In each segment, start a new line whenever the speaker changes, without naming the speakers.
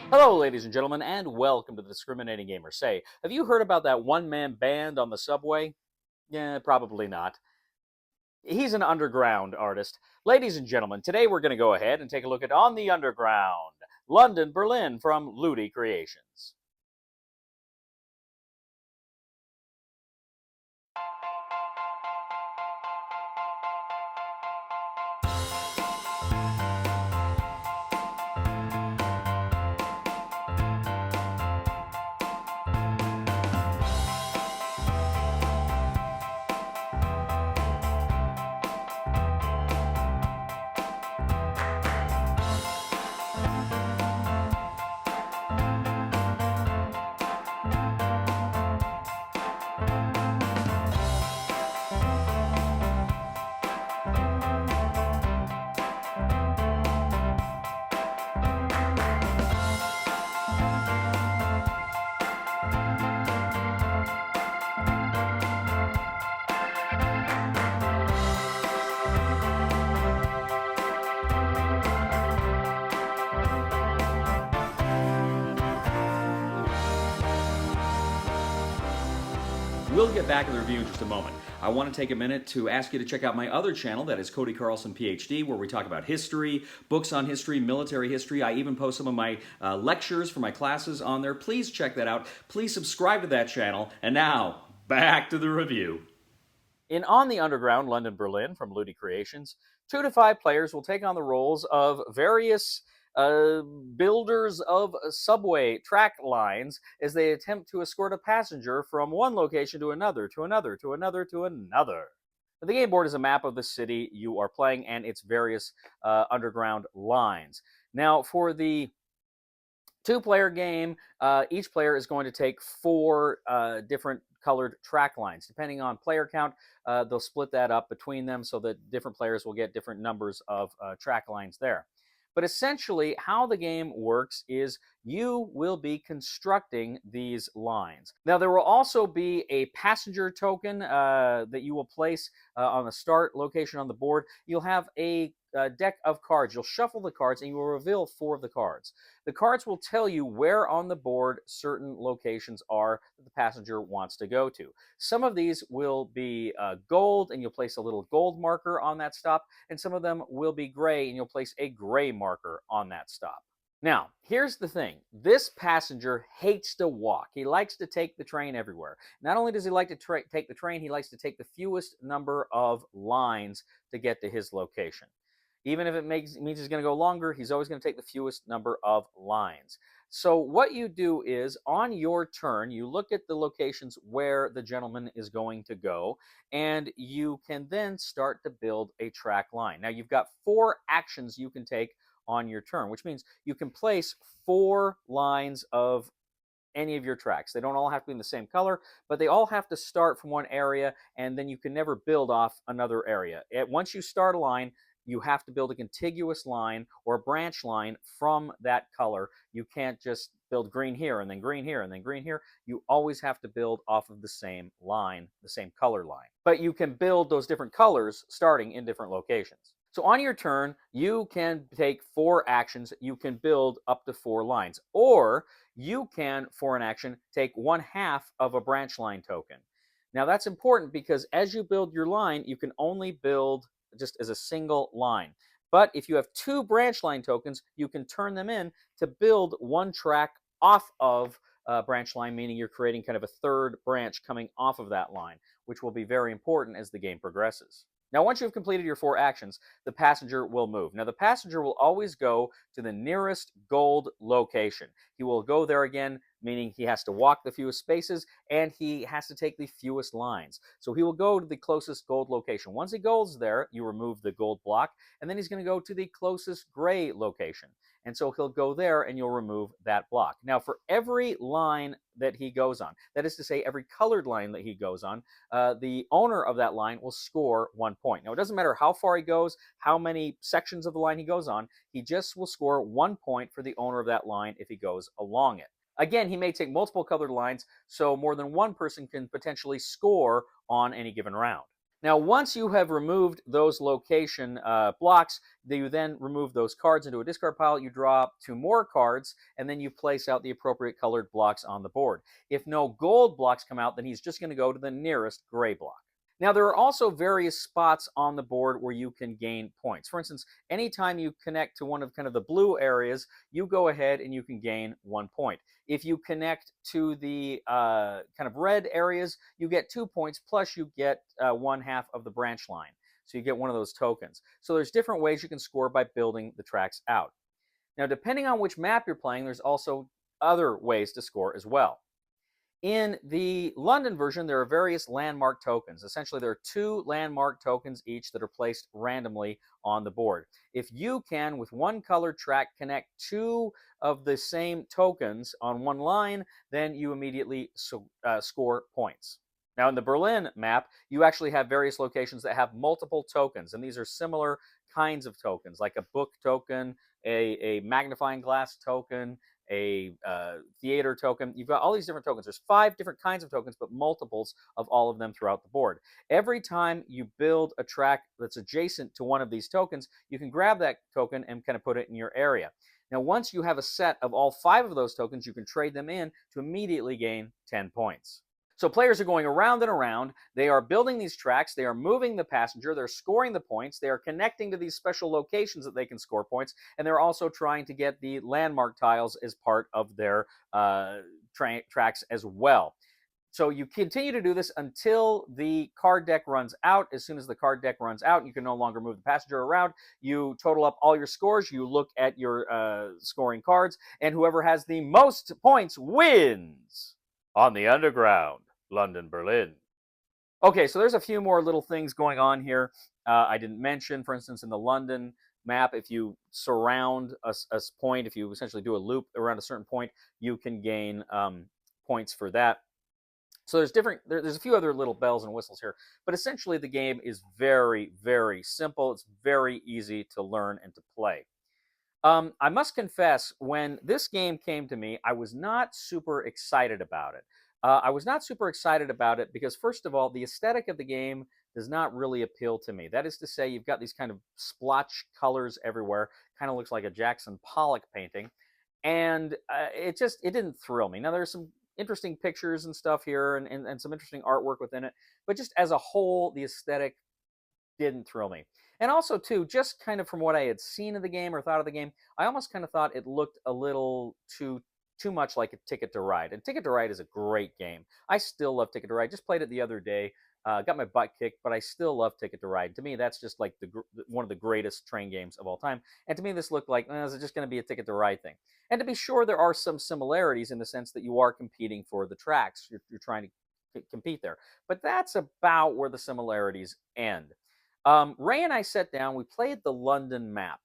Hello, ladies and gentlemen, and welcome to the Discriminating Gamer. Say, have you heard about that one-man band on the subway? Yeah, probably not. He's an underground artist. Ladies and gentlemen, today we're going to go ahead and take a look at On the Underground, London, Berlin from LudiCreations.
We'll get back to the review in just a moment. I want to take a minute to ask you to check out my other channel, that is Cody Carlson, PhD, where we talk about history, books on history, military history. I even post some of my lectures for my classes on there. Please check that out. Please subscribe to that channel. And now, back to the review.
In On the Underground, London, Berlin from LudiCreations, 2 to 5 players will take on the roles of various builders of subway track lines as they attempt to escort a passenger from one location to another, to another, to another, to another. The game board is a map of the city you are playing and its various underground lines. Now, for the 2-player game, each player is going to take 4 different colored track lines. Depending on player count, they'll split that up between them so that different players will get different numbers of track lines there. But essentially, how the game works is you will be constructing these lines. Now, there will also be a passenger token that you will place on the start location on the board. You'll have a deck of cards. You'll shuffle the cards and you will reveal 4 of the cards. The cards will tell you where on the board certain locations are that the passenger wants to go to. Some of these will be gold, and you'll place a little gold marker on that stop, and some of them will be gray, and you'll place a gray marker on that stop. Now, here's the thing. This passenger hates to walk. He likes to take the train everywhere. Not only does he like to take the train, he likes to take the fewest number of lines to get to his location. Even if it means he's going to go longer, he's always going to take the fewest number of lines. So what you do is, on your turn, you look at the locations where the gentleman is going to go, and you can then start to build a track line. Now, you've got 4 actions you can take on your turn, which means you can place 4 lines of any of your tracks. They don't all have to be in the same color, but they all have to start from one area, and then you can never build off another area. Once you start a line, you have to build a contiguous line or a branch line from that color. You can't just build green here and then green here and then green here. You always have to build off of the same line, the same color line. But you can build those different colors starting in different locations. So on your turn, you can take 4 actions. You can build up to 4 lines. Or you can, for an action, take 1/2 of a branch line token. Now that's important because as you build your line, you can only build just as a single line. But if you have 2 branch line tokens, you can turn them in to build 1 track off of branch line, meaning you're creating kind of a 3rd branch coming off of that line, which will be very important as the game progresses. Now, once you've completed your 4 actions, the passenger will move. Now, the passenger will always go to the nearest gold location. He will go there again, meaning he has to walk the fewest spaces, and he has to take the fewest lines. So he will go to the closest gold location. Once he goes there, you remove the gold block, and then he's going to go to the closest gray location. And so he'll go there, and you'll remove that block. Now, for every line that he goes on, that is to say, every colored line that he goes on, the owner of that line will score 1 point. Now, it doesn't matter how far he goes, how many sections of the line he goes on, he just will score 1 point for the owner of that line if he goes along it. Again, he may take multiple colored lines, so more than one person can potentially score on any given round. Now, once you have removed those location blocks, you then remove those cards into a discard pile. You draw two more cards, and then you place out the appropriate colored blocks on the board. If no gold blocks come out, then he's just going to go to the nearest gray block. Now, there are also various spots on the board where you can gain points. For instance, anytime you connect to one of kind of the blue areas, you go ahead and you can gain 1 point. If you connect to the kind of red areas, you get 2 points, plus you get 1/2 of the branch line. So you get one of those tokens. So there's different ways you can score by building the tracks out. Now, depending on which map you're playing, there's also other ways to score as well. In the London version, there are various landmark tokens. Essentially, there are two landmark tokens each that are placed randomly on the board. If you can, with one colored track, connect two of the same tokens on one line, then you immediately score points. Now, in the Berlin map, you actually have various locations that have multiple tokens, and these are similar kinds of tokens, like a book token, a magnifying glass token, a theater token. You've got all these different tokens. There's 5 different kinds of tokens, but multiples of all of them throughout the board. Every time you build a track that's adjacent to one of these tokens, you can grab that token and kind of put it in your area. Now, once you have a set of all 5 of those tokens, you can trade them in to immediately gain 10 points. So players are going around and around. They are building these tracks. They are moving the passenger. They're scoring the points. They are connecting to these special locations that they can score points. And they're also trying to get the landmark tiles as part of their tracks as well. So you continue to do this until the card deck runs out. As soon as the card deck runs out, you can no longer move the passenger around. You total up all your scores. You look at your scoring cards. And whoever has the most points wins on the Underground, London, Berlin. Okay, so there's a few more little things going on here I didn't mention. For instance, in the London map, if you surround a point, if you essentially do a loop around a certain point, you can gain points for that. So there's a few other little bells and whistles here, but essentially the game is very, very simple. It's very easy to learn and to play. I must confess, when this game came to me, I was not super excited about it. I was not super excited about it because, first of all, the aesthetic of the game does not really appeal to me. That is to say, you've got these kind of splotch colors everywhere, kind of looks like a Jackson Pollock painting, and it didn't thrill me. Now, there's some interesting pictures and stuff here, and some interesting artwork within it, but just as a whole, the aesthetic didn't thrill me. And also, too, just kind of from what I had seen of the game or thought of the game, I almost kind of thought it looked a little too much like a Ticket to Ride. And Ticket to Ride is a great game. I still love Ticket to Ride. Just played it the other day. Got my butt kicked, but I still love Ticket to Ride. To me, that's just like one of the greatest train games of all time. And to me, this looked like, is it just going to be a Ticket to Ride thing? And to be sure, there are some similarities in the sense that you are competing for the tracks. You're trying to compete there. But that's about where the similarities end. Ray and I sat down, we played the London map.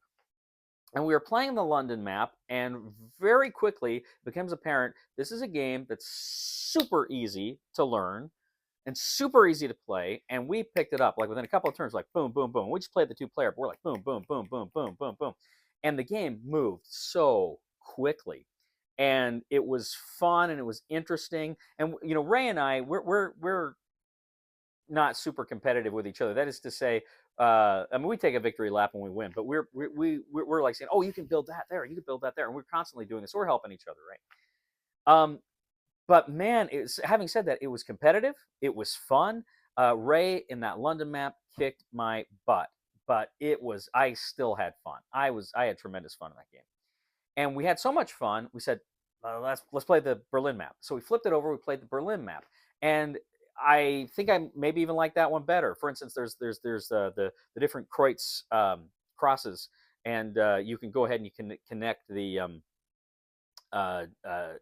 And we were playing the London map, and very quickly it becomes apparent this is a game that's super easy to learn and super easy to play. And we picked it up like within a couple of turns, like boom, boom, boom. We just played the 2-player, but we're like boom, boom, boom, boom, boom, boom, boom. And the game moved so quickly. And it was fun and it was interesting. And Ray and I, we're not super competitive with each other. That is to say, I mean, we take a victory lap when we win, but we're like saying, "Oh, you can build that there, you can build that there," and we're constantly doing this. So we're helping each other, right? But man, having said that, it was competitive. It was fun. Ray in that London map kicked my butt, but I still had fun. I had tremendous fun in that game, and we had so much fun. We said, let's play the Berlin map. So we flipped it over. We played the Berlin map, and I think I maybe even like that one better. For instance, there's the different Kreutz crosses, and you can go ahead and you can connect the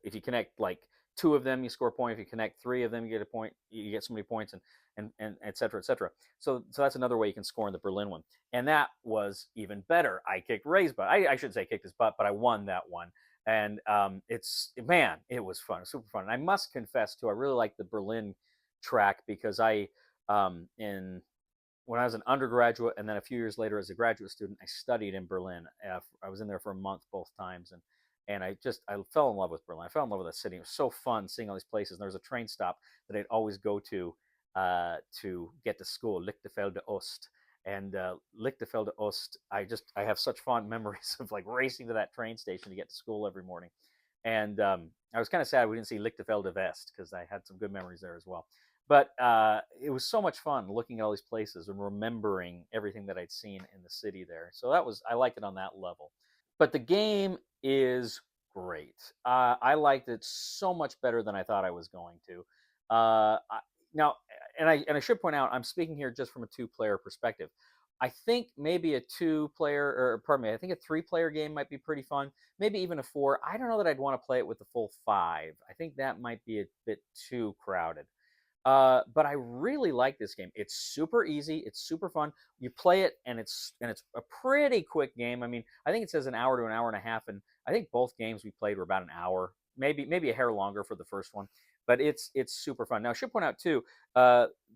if you connect like 2 of them, you score a point. If you connect 3 of them, you get a point. You get so many points, and et cetera, et cetera. So that's another way you can score in the Berlin one, and that was even better. I kicked Ray's butt. I should say kicked his butt, but I won that one. And it was fun, super fun. And I must confess too, I really like the Berlin track because in when I was an undergraduate and then a few years later as a graduate student, I studied in Berlin. I was in there for a month both times, and I fell in love with Berlin. I fell in love with that city. It was so fun seeing all these places. And there was a train stop that I'd always go to to get to school, Lichterfelde Ost. And Lichterfelde Ost, I have such fond memories of like racing to that train station to get to school every morning. And I was kind of sad we didn't see Lichterfelde West because I had some good memories there as well. But it was so much fun looking at all these places and remembering everything that I'd seen in the city there. So I liked it on that level. But the game is great. I liked it so much better than I thought I was going to. Now, and I should point out, I'm speaking here just from a two-player perspective. I think maybe a two-player, or pardon me, I think a three-player game might be pretty fun. Maybe even a four. I don't know that I'd want to play it with the full five. I think that might be a bit too crowded. But I really like this game. It's super easy. It's super fun. You play it, and it's a pretty quick game. I mean, I think it says an hour to an hour and a half, and I think both games we played were about an hour, maybe a hair longer for the first one. But it's super fun. Now, I should point out too,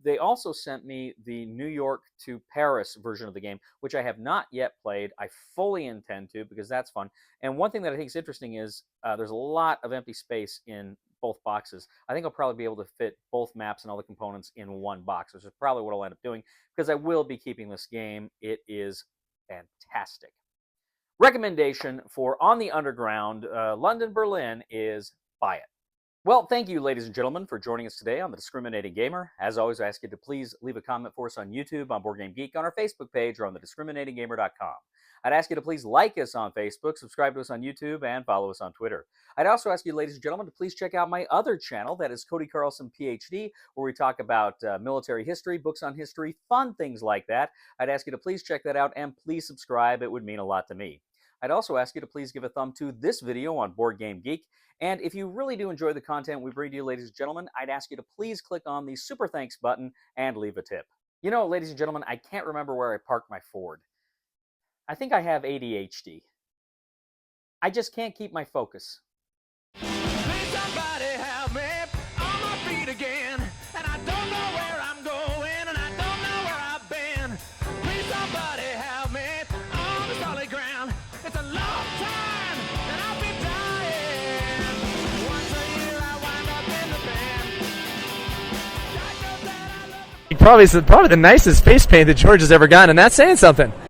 they also sent me the New York to Paris version of the game, which I have not yet played. I fully intend to because that's fun. And one thing that I think is interesting is there's a lot of empty space in both boxes. I think I'll probably be able to fit both maps and all the components in one box, which is probably what I'll end up doing because I will be keeping this game. It is fantastic. Recommendation for On the Underground, London, Berlin is buy it. Well, thank you, ladies and gentlemen, for joining us today on The Discriminating Gamer. As always, I ask you to please leave a comment for us on YouTube, on Board Game Geek, on our Facebook page, or on thediscriminatinggamer.com. I'd ask you to please like us on Facebook, subscribe to us on YouTube, and follow us on Twitter. I'd also ask you, ladies and gentlemen, to please check out my other channel, that is Cody Carlson, PhD, where we talk about military history, books on history, fun things like that. I'd ask you to please check that out, and please subscribe. It would mean a lot to me. I'd also ask you to please give a thumb to this video on Board Game Geek. And if you really do enjoy the content we bring to you, ladies and gentlemen, I'd ask you to please click on the Super Thanks button and leave a tip. You know, ladies and gentlemen, I can't remember where I parked my Ford. I think I have ADHD. I just can't keep my focus. Please somebody help me on my feet again, and I don't know where I'm going, and I don't know where I've been. Please somebody help me on the solid ground. It's a long time, and I'll be dying. Once a year I wind up in the band.
Probably the nicest face paint that George has ever gotten, and that's saying something.